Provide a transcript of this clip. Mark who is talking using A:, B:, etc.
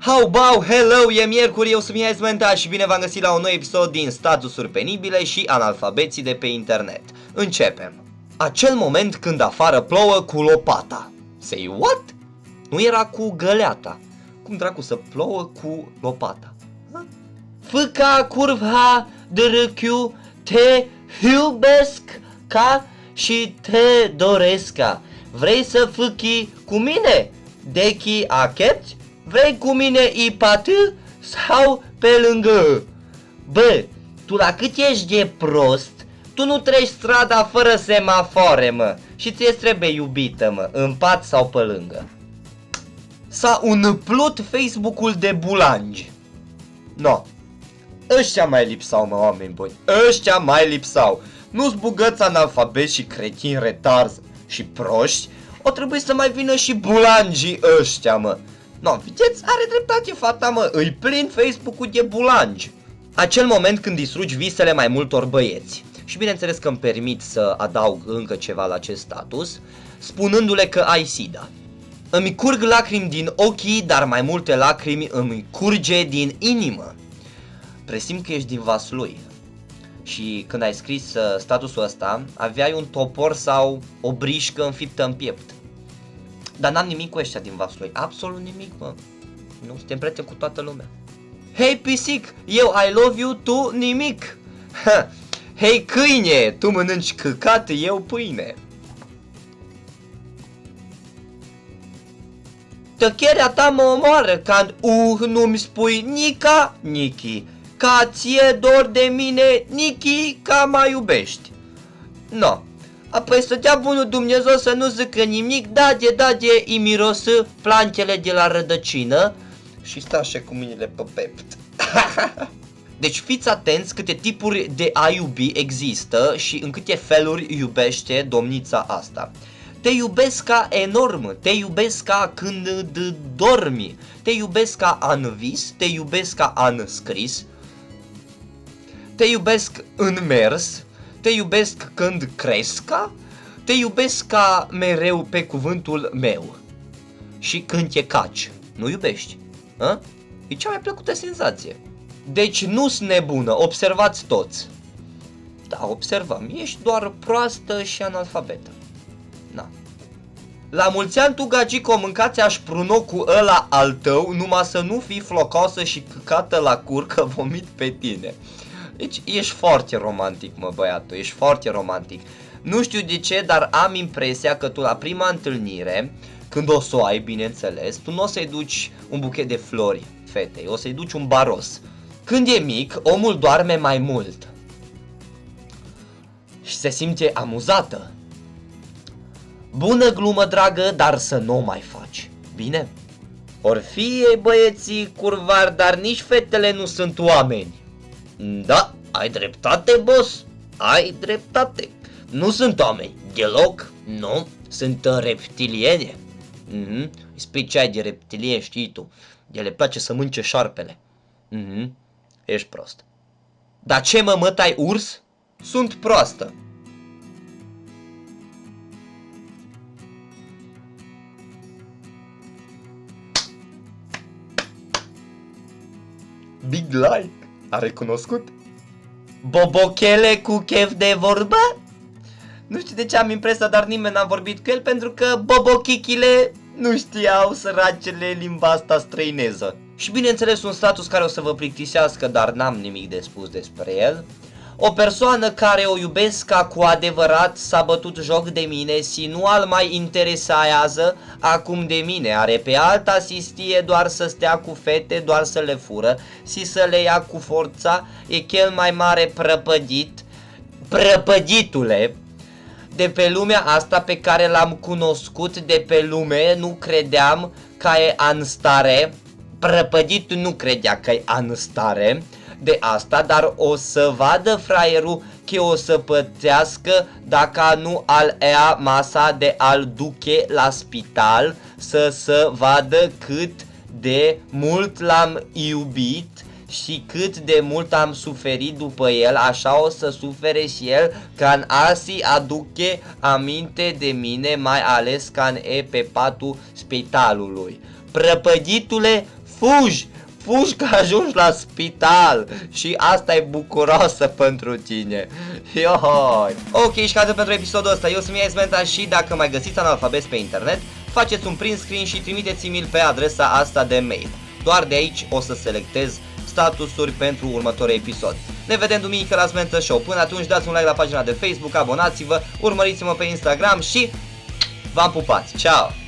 A: How bao, hello, e miercuri, eu sunt Mihai Smenta și bine v-am găsit la un nou episod din Statusuri penibile și analfabeții de pe internet. Începem. Acel moment când afară plouă cu lopata. Say what? Nu era cu găleata. Cum dracu să plouă cu lopata? Fâca curva drăchiu, te iubesc ca și te doresc ca. Vrei să fâchi cu mine? Dechi accepti? Vrei cu mine ipatâ sau pe lângă? Bă, tu la cât ești de prost, tu nu treci strada fără semafore, mă. Și ție trebuie iubită, mă, în pat sau pe lângă. S-a umplut Facebook-ul de bulangi. No. Ăștia mai lipsau, mă, oameni buni. Ăștia mai lipsau. Nu-s bugăți analfabeti și cretini retarzi și proști. O trebuie să mai vină și bulangii ăștia, mă. No, vedeți, are dreptate fata, mă, îi plin Facebook-ul de bulangi. Acel moment când distrugi visele mai multor băieți. Și bineînțeles că îmi permit să adaug încă ceva la acest status, spunându-le că ai SIDA. Îmi curg lacrimi din ochii, dar mai multe lacrimi îmi curge din inimă. Presimt că ești din Vaslui. Și când ai scris statusul ăsta, aveai un topor sau o brișcă înfiptă în piept. Dar n-am nimic cu ăștia din Vaslui, absolut nimic, mă. Nu, suntem prieteni cu toată lumea. Hei pisic, eu I love you, tu nimic. Hei câine, tu mănânci căcat, eu pâine. Tăcherea ta mă omoară când nu-mi spui nica, Nichi. Ca ție dor de mine, Nichi, ca mă iubești. No. Apoi stătea bunul Dumnezeu să nu zică nimic, da de îi mirosă plantele de la rădăcină și sta așa cu mâinile pe pept. Deci fiți atenți câte tipuri de a iubi există și în câte feluri iubește domnița asta. Te iubesc ca enorm, te iubesc ca când dormi, te iubesc ca în vis, te iubesc ca în scris, te iubesc în mers, te iubesc când cresca, te iubesc ca mereu pe cuvântul meu. Și când te caci, nu iubești? A? E cea mai plăcută senzație. Deci nu-s nebună, observați toți. Da, observăm, ești doar proastă și analfabetă. Na. La mulți ani tu, gagico, mâncați așpruno cu ăla al tău, numai să nu fii flocosă și căcată la cur că vomit pe tine. Deci ești foarte romantic, mă, băiatul, ești foarte romantic. Nu știu de ce, dar am impresia că tu la prima întâlnire, când o să o ai, bineînțeles, tu nu o să-i duci un buchet de flori fetei, o să-i duci un baros. Când e mic, omul doarme mai mult și se simte amuzată. Bună glumă, dragă, dar să nu o mai faci, bine? Or fie băieții curvari, dar nici fetele nu sunt oameni. Da, ai dreptate, boss, ai dreptate. Nu sunt oameni, deloc, nu, sunt reptiliene. Spui ce ai de reptilieni, știi tu, de le place să mânce șarpele. Ești prost. Dar ce mă mătai urs? Sunt proastă. Big like. A recunoscut? Bobochele cu chef de vorbă? Nu știu de ce am impresia, dar nimeni n-a vorbit cu el, pentru că bobochichile nu știau, săracele, limba asta străineză. Și bineînțeles un status care o să vă plictisească, dar n-am nimic de spus despre el. O persoană care o iubesc ca cu adevărat s-a bătut joc de mine și nu al mai interesează acum de mine. Are pe alta sistie doar să stea cu fete, doar să le fură și să le ia cu forța. E cel mai mare prăpădit, prăpăditule, de pe lumea asta pe care l-am cunoscut de pe lume. Nu credeam că e în stare, prăpăditul nu credea că e în stare de asta, dar o să vadă fraierul că o să pățească dacă nu al ea masa de al duce la spital, să vadă cât de mult l-am iubit și cât de mult am suferit după el, așa o să sufere și el când alții aduce aminte de mine, mai ales când e pe patul spitalului. Prăpăditule, fugi că ajungi la spital și asta e bucuroasă pentru tine. Ioi. Ok, și ca pentru episodul ăsta, eu sunt Mihai și dacă mai găsiți analfabeti pe internet, faceți un print screen și trimiteți-mi-l pe adresa asta de mail. Doar de aici o să selectez statusuri pentru următorul episod. Ne vedem duminică la Smentă Show. Până atunci dați un like la pagina de Facebook, abonați-vă, urmăriți-mă pe Instagram și v-am pupat. Ciao!